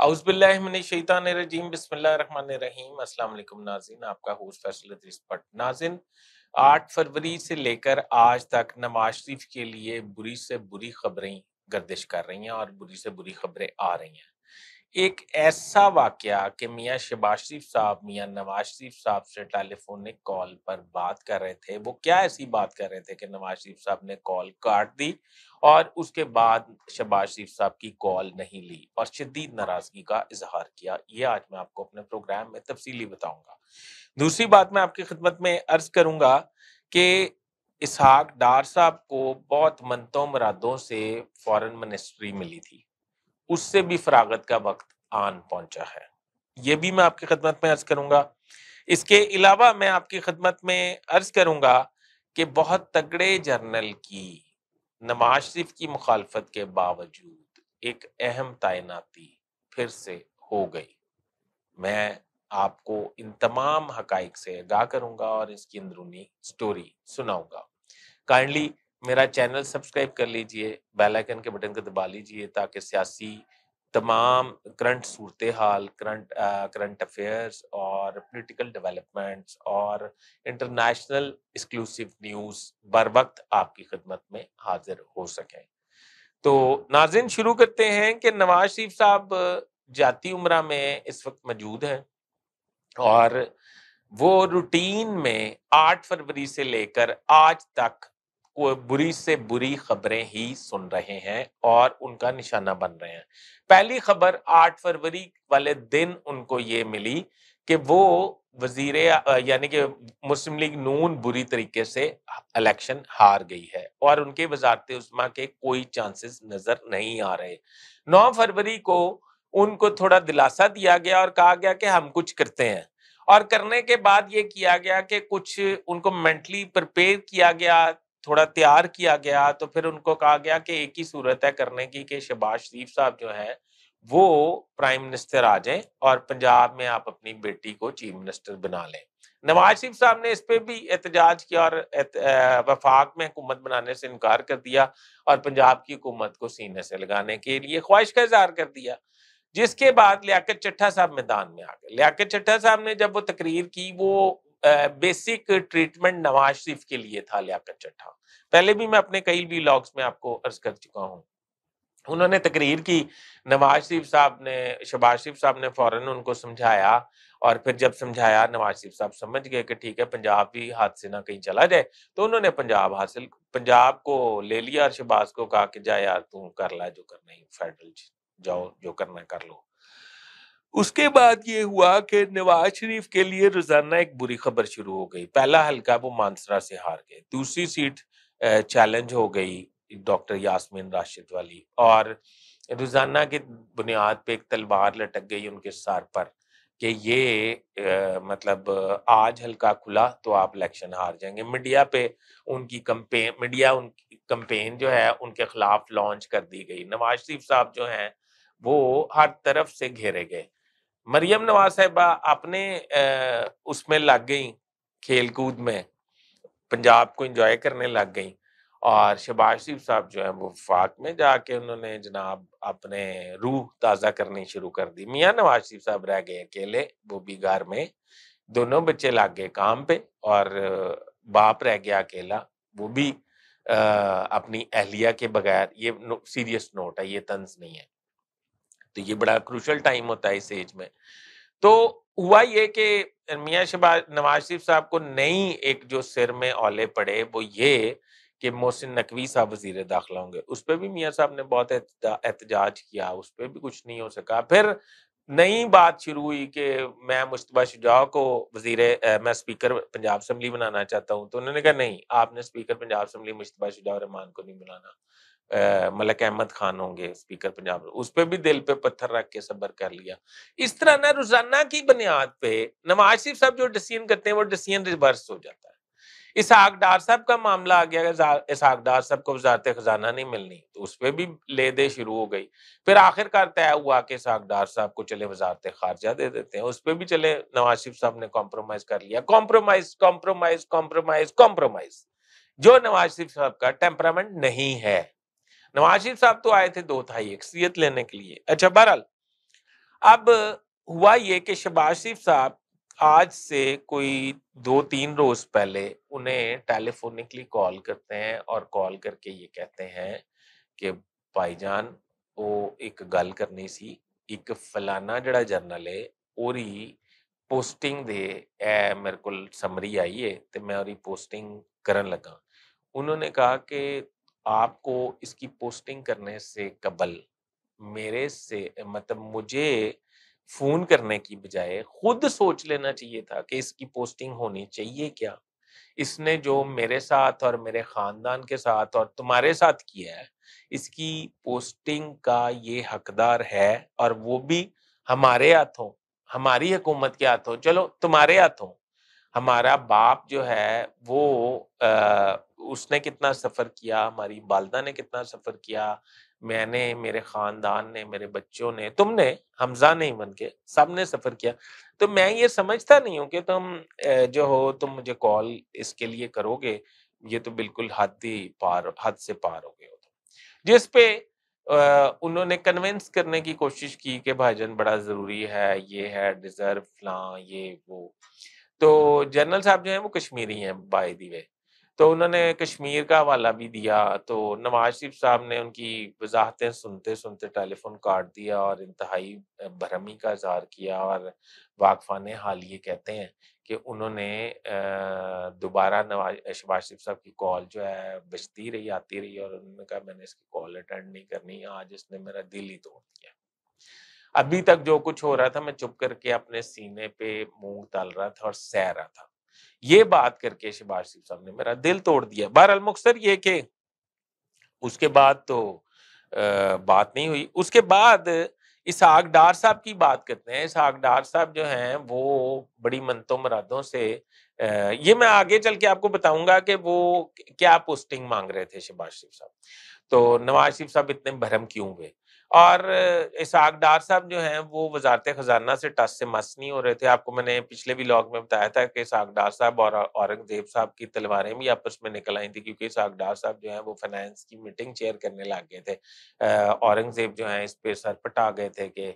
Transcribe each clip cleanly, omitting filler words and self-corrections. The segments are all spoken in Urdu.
اعوذ باللہ من الشیطان الرجیم بسم اللہ الرحمن الرحیم۔ السلام علیکم ناظرین، آپ کا ہوسٹ فیصل ادریس بٹ۔ ناظرین، 8 فروری سے لے کر آج تک نواز شریف کے لیے بری سے بری خبریں گردش کر رہی ہیں اور بری سے بری خبریں آ رہی ہیں۔ ایک ایسا واقعہ کہ میاں شہباز شریف صاحب میاں نواز شریف صاحب سے ٹیلی فونک کال پر بات کر رہے تھے، وہ کیا ایسی بات کر رہے تھے کہ نواز شریف صاحب نے کال کاٹ دی اور اس کے بعد شہباز شریف صاحب کی کال نہیں لی اور شدید ناراضگی کا اظہار کیا، یہ آج میں آپ کو اپنے پروگرام میں تفصیلی بتاؤں گا۔ دوسری بات میں آپ کی خدمت میں عرض کروں گا کہ اسحاق ڈار صاحب کو بہت منتوں مرادوں سے فارن منسٹری ملی تھی، اس سے بھی فراغت کا وقت آن پہنچا ہے، یہ بھی میں آپ کی خدمت میں عرض کروں گا۔ اس کے علاوہ میں آپ کی خدمت میں عرض کروں گا کہ بہت تگڑے جرنل کی نواز شریف کی مخالفت کے باوجود ایک اہم تعیناتی پھر سے ہو گئی۔ میں آپ کو ان تمام حقائق سے آگاہ کروں گا اور اس کی اندرونی سٹوری سناؤں گا۔ کائنڈلی میرا چینل سبسکرائب کر لیجئے، بیل آئیکن کے بٹن کو دبا لیجئے تاکہ سیاسی تمام کرنٹ صورتحال، کرنٹ افیئرز اور پولیٹیکل ڈیولپمنٹس اور انٹرنیشنل ایکسکلوسیو نیوز بر وقت آپ کی خدمت میں حاضر ہو سکیں۔ تو ناظرین، شروع کرتے ہیں کہ نواز شریف صاحب جاتی عمرہ میں اس وقت موجود ہیں اور وہ روٹین میں 8 فروری سے لے کر آج تک وہ بری سے بری خبریں ہی سن رہے ہیں اور ان کا نشانہ بن رہے ہیں۔ پہلی خبر 8 فروری والے دن ان کو یہ ملی کہ وہ یعنی کہ مسلم لیگ نون بری طریقے سے الیکشن ہار گئی ہے اور ان کے وزارت عظمیٰ کے کوئی چانسز نظر نہیں آ رہے۔ 9 فروری کو ان کو تھوڑا دلاسا دیا گیا اور کہا گیا کہ ہم کچھ کرتے ہیں، اور کرنے کے بعد یہ کیا گیا کہ کچھ ان کو مینٹلی پریپیئر کیا گیا، تھوڑا تیار کیا گیا، تو پھر ان کو کہا گیا کہ ایک ہی صورت ہے کرنے کی کہ شہباز شریف صاحب جو ہیں وہ پرائم منسٹر آ جائیں اور پنجاب میں آپ اپنی بیٹی کو چیف منسٹر بنا لیں۔ نواز شریف صاحب نے اس پہ بھی احتجاج کیا اور وفاق میں حکومت بنانے سے انکار کر دیا اور پنجاب کی حکومت کو سینے سے لگانے کے لیے خواہش کا اظہار کر دیا، جس کے بعد لیاقت چٹھا صاحب میدان میں آ گئے۔ لیاقت چٹھا صاحب نے جب وہ تقریر کی، وہ بیسک ٹریٹمنٹ نواز شریف کے لیے تھا۔ لیاقت چٹھا پہلے بھی میں اپنے کئی ولاگز میں آپ کو عرض کر چکا ہوں، انہوں نے تقریر کی، نواز شریف صاحب نے شہباز شریف صاحب نے فوراً ان کو سمجھایا، اور پھر جب سمجھایا نواز شریف صاحب سمجھ گئے کہ ٹھیک ہے پنجاب بھی ہاتھ سے نہ کہیں چلا جائے، تو انہوں نے پنجاب کو لے لیا اور شہباز کو کہا کہ جا یار تم کر لا جو کرنا ہے، فیڈرل جاؤ جو کرنا کر لو۔ اس کے بعد یہ ہوا کہ نواز شریف کے لیے روزانہ ایک بری خبر شروع ہو گئی۔ پہلا حلقہ وہ مانسرا سے ہار گئے، دوسری سیٹ چیلنج ہو گئی ڈاکٹر یاسمین راشد والی، اور روزانہ کی بنیاد پہ ایک تلوار لٹک گئی ان کے سر پر کہ یہ مطلب آج حلقہ کھلا تو آپ الیکشن ہار جائیں گے۔ میڈیا پہ ان کی کمپین جو ہے ان کے خلاف لانچ کر دی گئی۔ نواز شریف صاحب جو ہیں وہ ہر طرف سے گھیرے گئے۔ مریم نواز صاحبہ اپنے اس میں لگ گئیں، کھیل کود میں پنجاب کو انجوائے کرنے لگ گئیں، اور شہباز شریف صاحب جو ہیں وہ وفاق میں جا کے انہوں نے جناب اپنے روح تازہ کرنی شروع کر دی۔ میاں نواز شریف صاحب رہ گئے اکیلے، وہ بھی گھر میں، دونوں بچے لگ گئے کام پہ، اور باپ رہ گیا اکیلا، وہ بھی اپنی اہلیہ کے بغیر۔ یہ سیریس نوٹ ہے، یہ طنز نہیں ہے، تو یہ بڑا کروشل ٹائم ہوتا ہے اس ایج میں۔ تو ہوا یہ کہ میاں نواز شریف صاحب کو نئی ایک جو سر میں اولے پڑے وہ یہ کہ محسن نقوی صاحب وزیر داخلہ ہوں گے۔ اس پہ بھی میاں صاحب نے بہت احتجاج کیا، اس پہ بھی کچھ نہیں ہو سکا۔ پھر نئی بات شروع ہوئی کہ میں مشتبہ شجاع کو میں اسپیکر پنجاب اسمبلی بنانا چاہتا ہوں، تو انہوں نے کہا نہیں، آپ نے اسپیکر پنجاب اسمبلی مشتبہ شجاع الرحمان کو نہیں بنانا، ملک احمد خان ہوں گے اسپیکر پنجاب۔ اس پہ بھی دل پہ پتھر رکھ کے صبر کر لیا۔ اس طرح نہ روزانہ کی بنیاد پہ نواز شریف صاحب جو ڈیسیژن کرتے ہیں وہ ڈیسیژن ریورس ہو جاتا ہے۔ اسحاق ڈار صاحب کا معاملہ آ گیا، اسحاق ڈار صاحب کو وزارت خزانہ نہیں ملنی، تو اس پہ بھی لے دے شروع ہو گئی۔ پھر آخر کار طے ہوا کہ اسحاق ڈار صاحب کو چلے وزارت خارجہ دے دیتے ہیں، اس پہ بھی چلے نواز شریف صاحب نے کمپرومائز کر لیا۔ کمپرومائز جو نواز شریف صاحب کا ٹیمپرامنٹ نہیں ہے۔ نواز شریف صاحب تو آئے تھے 2 تہائی اکثریت لینے کے لیے۔ اچھا، بہرحال اب ہوا یہ کہ شہباز شریف صاحب آج سے کوئی 2-3 روز پہلے انہیں ٹیلی فونکلی کال کرتے ہیں اور کال کر کے یہ کہتے ہیں کہ بھائی جان وہ ایک گل کرنی سی، ایک فلانا جڑا جرنل ہے اوری پوسٹنگ دے اے میرے کو سمری آئی ہے تو میں اوری پوسٹنگ کرن لگا۔ انہوں نے کہا کہ آپ کو اس کی پوسٹنگ کرنے سے قبل میرے سے مطلب مجھے فون کرنے کی بجائے خود سوچ لینا چاہیے تھا کہ اس کی پوسٹنگ ہونی چاہیے کیا۔ اس نے جو میرے ساتھ اور میرے خاندان کے ساتھ اور تمہارے ساتھ کیا ہے، اس کی پوسٹنگ کا یہ حقدار ہے، اور وہ بھی ہمارے ہاتھوں، ہماری حکومت کے ہاتھوں، چلو تمہارے ہاتھوں۔ ہمارا باپ جو ہے وہ اس نے کتنا سفر کیا، ہماری والدہ نے کتنا سفر کیا، میں نے، میرے خاندان نے، میرے بچوں نے، تم نے، حمزہ نہیں بن کے سب نے سفر کیا۔ تو میں یہ سمجھتا نہیں ہوں کہ تم جو ہو تم مجھے کال اس کے لیے کرو گے، یہ تو بالکل حد سے پار ہو گئے ہو تم۔ جس پہ انہوں نے کنونس کرنے کی کوشش کی کہ بھائی جان بڑا ضروری ہے، یہ ہے ڈیزرو فلاں یہ وہ۔ تو جنرل صاحب جو ہیں وہ کشمیری ہیں بائی دی وے، تو انہوں نے کشمیر کا حوالہ بھی دیا، تو نواز شریف صاحب نے ان کی وضاحتیں سنتے سنتے ٹیلی فون کاٹ دیا اور انتہائی برہمی کا اظہار کیا، اور واقفان حال یہ کہتے ہیں کہ انہوں نے دوبارہ شہباز شریف صاحب کی کال جو ہے بجتی رہی، آتی رہی، اور انہوں نے کہا میں نے اس کی کال اٹینڈ نہیں کرنی، آج اس نے میرا دل ہی توڑ دیا۔ ابھی تک جو کچھ ہو رہا تھا میں چپ کر کے اپنے سینے پہ منہ ڈال رہا تھا اور سہ رہا تھا، یہ بات کر کے شہباز شریف صاحب نے میرا دل توڑ دیا۔ بہرحال مختصر یہ کہ اس کے بعد تو بات نہیں ہوئی۔ اس کے بعد اسحاق ڈار صاحب کی بات کرتے ہیں۔ اسحاق ڈار صاحب جو ہیں وہ بڑی منتوں مرادوں سے یہ میں آگے چل کے آپ کو بتاؤں گا کہ وہ کیا پوسٹنگ مانگ رہے تھے شہباز شریف صاحب، تو نواز شریف صاحب اتنے برہم کیوں ہوئے۔ اور اسحاق ڈار صاحب جو ہیں وہ وزارت خزانہ سے ٹس سے مس نہیں ہو رہے تھے۔ آپ کو میں نے پچھلے ولاگ میں بتایا تھا کہ اسحاق ڈار صاحب اور اورنگزیب صاحب کی تلواریں بھی آپس میں نکل آئی تھی، کیونکہ اسحاق ڈار صاحب جو ہیں وہ فائنانس کی میٹنگ چیئر کرنے لگ گئے تھے۔ اورنگزیب جو ہیں اس پہ سر پٹا گئے تھے کہ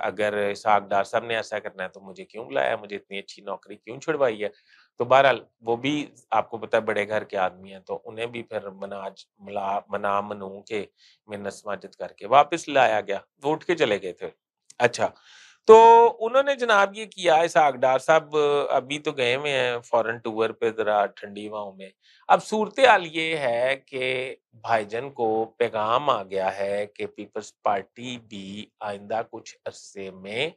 اگر اسحاق ڈار صاحب نے ایسا کرنا ہے تو مجھے کیوں بلایا، مجھے اتنی اچھی نوکری کیوں چھڑوائی ہے۔ تو بہرحال وہ بھی آپ کو پتہ ہے بڑے گھر کے آدمی ہیں، تو انہیں بھی پھر منا منو کے منت سماجت کر کے واپس لایا گیا، وہ اٹھ کے چلے گئے تھے۔ اچھا، تو انہوں نے جناب یہ کیا، اسحاق ڈار صاحب ابھی تو گئے ہوئے ہیں فورن ٹور پہ ذرا ٹھنڈی ہواؤں میں۔ اب صورتحال یہ ہے کہ بھائی جن کو پیغام آ گیا ہے کہ پیپلز پارٹی بھی آئندہ کچھ عرصے میں،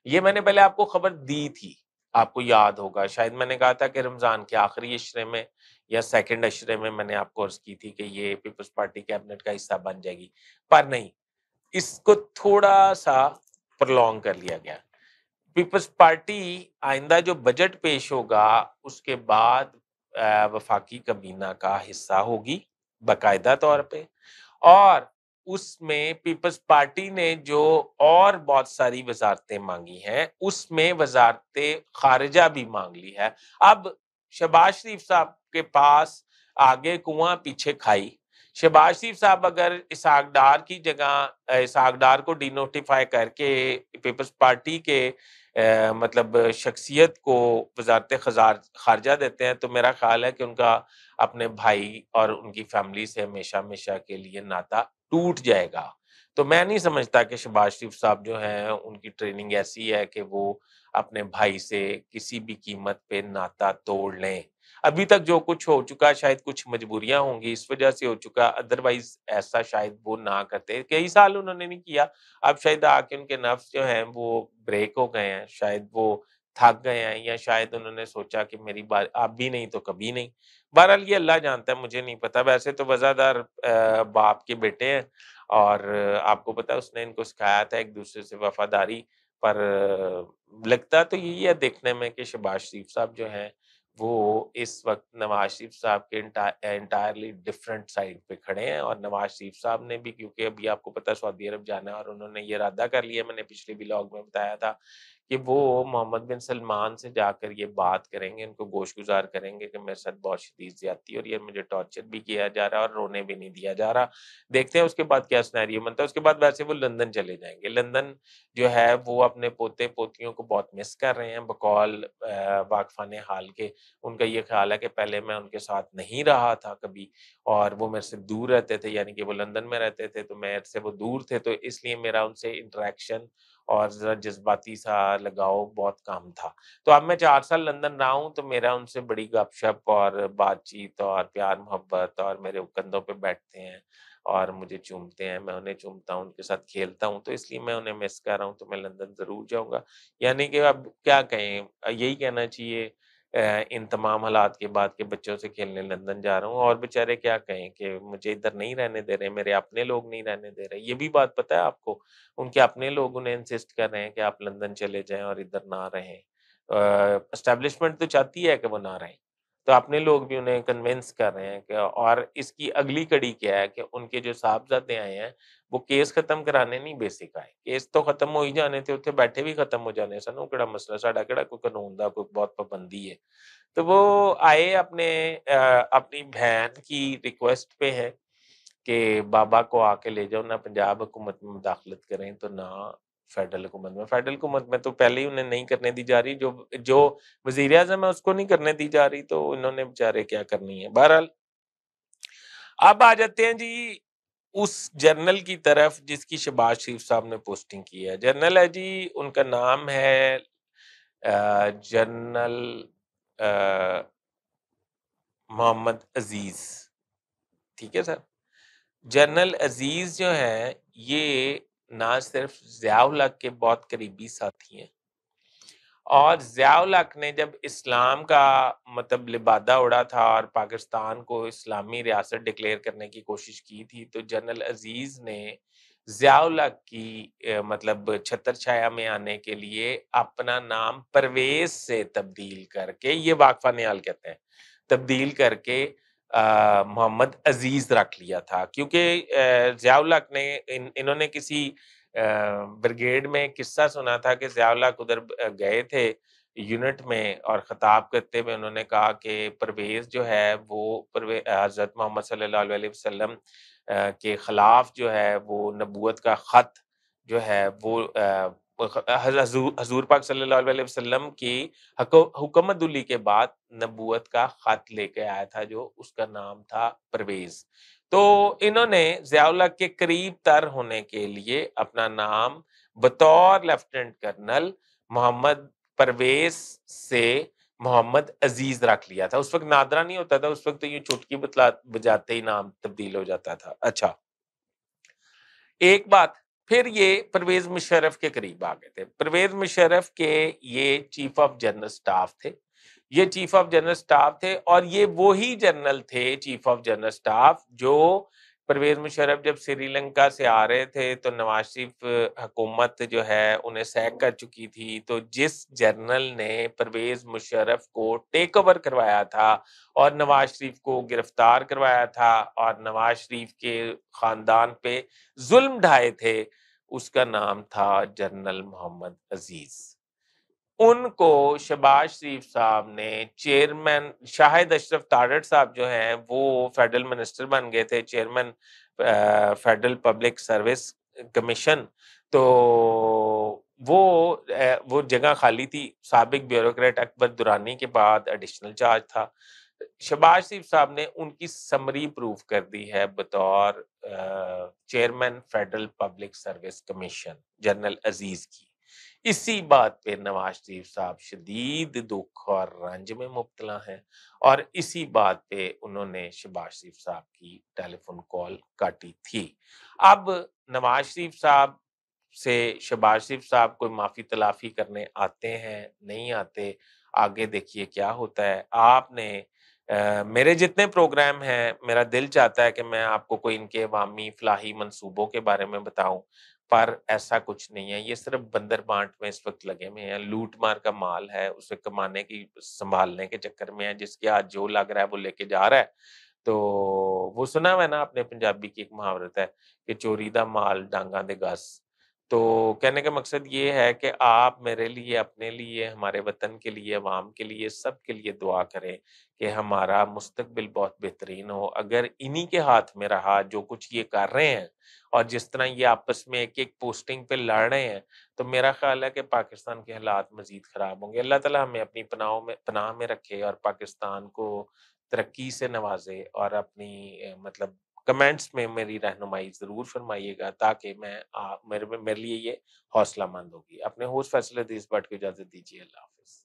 یہ میں نے پہلے آپ کو خبر دی تھی، آپ کو یاد ہوگا شاید میں نے کہا تھا کہ رمضان کے آخری عشرے میں یا سیکنڈ عشرے میں نے آپ کو عرض کی تھی کہ یہ پیپلز پارٹی کیبنٹ کا حصہ بن جائے گی، پر نہیں، اس کو تھوڑا سا پرلونگ کر لیا گیا۔ پیپلز پارٹی آئندہ جو بجٹ پیش ہوگا اس کے بعد وفاقی کابینہ کا حصہ ہوگی باقاعدہ طور پہ، اور اس میں پیپلز پارٹی نے جو اور بہت ساری وزارتیں مانگی ہیں اس میں وزارت خارجہ بھی مانگ لی ہے۔ اب شہباز شریف صاحب کے پاس آگے کنواں پیچھے کھائی، شہباز شریف صاحب اگر اسحاق ڈار کی جگہ اسحاق ڈار کو ڈی نوٹیفائی کر کے پیپلز پارٹی کے مطلب شخصیت کو وزارت خارجہ دیتے ہیں، تو میرا خیال ہے کہ ان کا اپنے بھائی اور ان کی فیملی سے ہمیشہ ہمیشہ کے لیے ناتا ٹوٹ جائے گا۔ تو میں نہیں سمجھتا کہ شہباز شریف صاحب جو ہیں ان کی ٹریننگ ایسی ہے کہ وہ اپنے بھائی سے کسی بھی قیمت پہ ناتا توڑ لیں۔ ابھی تک جو کچھ ہو چکا شاید کچھ مجبوریاں ہوں گی اس وجہ سے ہو چکا، ادروائز ایسا شاید وہ نہ کرتے، کئی سال انہوں نے نہیں کیا، اب شاید آ کے ان کے نفس جو ہیں وہ بریک ہو گئے ہیں، شاید وہ تھک گئے ہیں، یا شاید انہوں نے سوچا کہ میری بات اب بھی نہیں تو کبھی نہیں۔ بہرحال یہ اللہ جانتا ہے، مجھے نہیں پتا۔ ویسے تو وزادار باپ کے بیٹے ہیں، اور آپ کو پتا اس نے ان کو سکھایا تھا ایک دوسرے سے وفاداری، پر لگتا تو یہی ہے دیکھنے میں کہ شہباز شریف صاحب جو ہیں وہ اس وقت نواز شریف صاحب کے انٹائرلی ڈفرینٹ سائڈ پہ کھڑے ہیں، اور نواز شریف صاحب نے بھی، کیونکہ ابھی آپ کو پتا سعودی عرب جانا ہے اور انہوں نے یہ ارادہ کر لیا، میں نے پچھلے ولاگ میں بتایا تھا کہ وہ محمد بن سلمان سے جا کر یہ بات کریں گے، ان کو گوش گزار کریں گے کہ میرے ساتھ بہت شدید زیادتی اور یہ مجھے ٹارچر بھی کیا جا رہا ہے اور رونے بھی نہیں دیا جا رہا۔ دیکھتے ہیں اس کے بعد کیا سینیریو بنتا ہے۔ اس کے بعد ویسے وہ لندن چلے جائیں گے۔ لندن جو ہے وہ اپنے پوتے پوتیوں کو بہت مس کر رہے ہیں بقول واقفان حال کے۔ ان کا یہ خیال ہے کہ پہلے میں ان کے ساتھ نہیں رہا تھا کبھی اور وہ میرے سے دور رہتے تھے، یعنی کہ وہ لندن میں رہتے تھے تو میرے سے وہ دور تھے، تو اس لیے میرا ان سے انٹریکشن اور ذرا جذباتی سا لگاؤ بہت کم تھا۔ تو اب میں 4 سال لندن رہا ہوں تو میرا ان سے بڑی گپ شپ اور بات چیت اور پیار محبت، اور میرے کندھوں پہ بیٹھتے ہیں اور مجھے چومتے ہیں، میں انہیں چومتا ہوں، ان کے ساتھ کھیلتا ہوں، تو اس لیے میں انہیں مس کر رہا ہوں، تو میں لندن ضرور جاؤں گا۔ یعنی کہ اب کیا کہیں، یہی کہنا چاہیے ان تمام حالات کے بعد کہ بچوں سے کھیلنے لندن جا رہا ہوں، اور بیچارے کیا کہیں کہ مجھے ادھر نہیں رہنے دے رہے، میرے اپنے لوگ نہیں رہنے دے رہے۔ یہ بھی بات پتہ ہے آپ کو، ان کے اپنے لوگ انہیں انسسٹ کر رہے ہیں کہ آپ لندن چلے جائیں اور ادھر نہ رہیں۔ اسٹیبلشمنٹ تو چاہتی ہے کہ وہ نہ رہیں، تو اپنے لوگ بھی انہیں کنونس کر رہے ہیں کہ، اور اس کی اگلی کڑی کیا ہے کہ ان کے جو صاحبزادے آئے ہیں وہ کیس ختم کرانے نہیں بیسک آئے، کیس تو ختم ہو ہی جانے تھے، اتنے بیٹھے بھی ختم ہو جانے سن، وہ کہڑا مسئلہ ساڈا، کہڑا کوئی قانون دا کوئی بہت پابندی ہے۔ تو وہ آئے اپنی بہن کی ریکویسٹ پہ ہے کہ بابا کو آ کے لے جاؤ، نہ پنجاب حکومت میں مداخلت کریں تو نہ فیڈرل حکومت میں۔ فیڈرل حکومت میں تو پہلے ہی انہیں نہیں کرنے دی جا رہی، جو وزیر اعظم ہے اس کو نہیں کرنے دی جا رہی، تو انہوں نے بیچارے کیا کرنی ہے۔ بہرحال اب آ جاتے ہیں جی اس جرنل کی طرف جس کی شہباز شریف صاحب نے پوسٹنگ کی ہے۔ جرنل ہے جی، ان کا نام ہے جنرل محمد عزیز، ٹھیک ہے سر۔ جنرل عزیز جو ہیں یہ نہ صرف ضیاء الحق کے بہت قریبی ساتھی ہیں، اور ضیاء الحق نے جب اسلام کا مطلب لبادہ اڑا تھا اور پاکستان کو اسلامی ریاست ڈکلیئر کرنے کی کوشش کی تھی، تو جنرل عزیز نے ضیاء الحق کی مطلب چھتر چھایا میں آنے کے لیے اپنا نام پرویز سے تبدیل کر کے، یہ واقفہ نیال کہتے ہیں، تبدیل کر کے محمد عزیز رکھ لیا تھا، کیونکہ ضیاء الحق نے انہوں نے کسی بریگیڈ میں قصہ سنا تھا کہ ضیاء الحق ادھر گئے تھے یونٹ میں، اور خطاب کرتے ہوئے انہوں نے کہا کہ پرویز جو ہے وہ حضرت محمد صلی اللہ علیہ وسلم کے خلاف جو ہے وہ نبوت کا خط جو ہے وہ حضور پاک صلی اللہ علیہ وسلم کی حکومت علی کے بعد نبوت کا خط لے کے آیا تھا، جو اس کا نام تھا پرویز۔ تو انہوں نے ضیاء الحق کے قریب تر ہونے کے لیے اپنا نام بطور لیفٹیننٹ کرنل محمد پرویز سے محمد عزیز رکھ لیا تھا۔ اس وقت نادرا نہیں ہوتا تھا، اس وقت تو یہ چٹکی بجاتے ہی نام تبدیل ہو جاتا تھا۔ اچھا، ایک بات پھر یہ پرویز مشرف کے قریب آ گئے تھے۔ پرویز مشرف کے یہ چیف آف جنرل سٹاف تھے، یہ چیف آف جنرل سٹاف تھے، اور یہ وہی جنرل تھے چیف آف جنرل سٹاف جو پرویز مشرف جب سری لنکا سے آ رہے تھے تو نواز شریف حکومت جو ہے انہیں سیک کر چکی تھی، تو جس جنرل نے پرویز مشرف کو ٹیک اوور کروایا تھا اور نواز شریف کو گرفتار کروایا تھا اور نواز شریف کے خاندان پہ ظلم ڈھائے تھے، اس کا نام تھا جنرل محمد عزیز۔ ان کو شہباز شریف صاحب نے چیئرمین، شاہد اشرف تارڑ صاحب جو ہیں وہ فیڈرل منسٹر بن گئے تھے، chairman federal public service commission, تو وہ جگہ خالی تھی، سابق بیوروکریٹ اکبر دورانی کے بعد ایڈیشنل چارج تھا۔ شہباز شریف صاحب نے ان کی سمری پروف کر دی ہے بطور chairman federal public service commission general Aziz کی۔ اسی بات پہ نواز شریف صاحب شدید دکھ اور رنج میں مبتلا ہیں، اور اسی بات پہ انہوں نے شہباز شریف صاحب کی ٹیلی فون کال کاٹی تھی۔ اب نواز شریف صاحب سے شہباز شریف صاحب کوئی معافی تلافی کرنے آتے ہیں نہیں آتے، آگے دیکھیے کیا ہوتا ہے۔ آپ نے میرے جتنے پروگرام ہیں، میرا دل چاہتا ہے کہ میں آپ کو کوئی ان کے عوامی فلاحی منصوبوں کے بارے میں بتاؤں، پر ایسا کچھ نہیں ہے، یہ صرف بندر بانٹ میں اس وقت لگے ہوئے ہیں، لوٹ مار کا مال ہے، اسے کمانے کی سنبھالنے کے چکر میں ہے، جس کے ہاتھ جو لگ رہا ہے وہ لے کے جا رہا ہے۔ تو وہ سنا ہوا ہے نا، اپنے پنجابی کی ایک محاورت ہے کہ چوری دا مال ڈانگاں دے گس، تو کہنے کا مقصد یہ ہے کہ آپ میرے لیے، اپنے لیے، ہمارے وطن کے لیے، عوام کے لیے، سب کے لیے دعا کریں کہ ہمارا مستقبل بہت بہترین ہو۔ اگر انہی کے ہاتھ میں رہا جو کچھ یہ کر رہے ہیں، اور جس طرح یہ آپس میں ایک ایک پوسٹنگ پہ لڑ رہے ہیں، تو میرا خیال ہے کہ پاکستان کے حالات مزید خراب ہوں گے۔ اللہ تعالیٰ ہمیں اپنی پناہ میں رکھے اور پاکستان کو ترقی سے نوازے، اور اپنی مطلب کمنٹس میں میری رہنمائی ضرور فرمائیے گا، تاکہ میں میرے لیے یہ حوصلہ مند ہوگی۔ اپنے ہوسٹ فیصل حدیث بٹ کو اجازت دیجیے۔ اللہ حافظ۔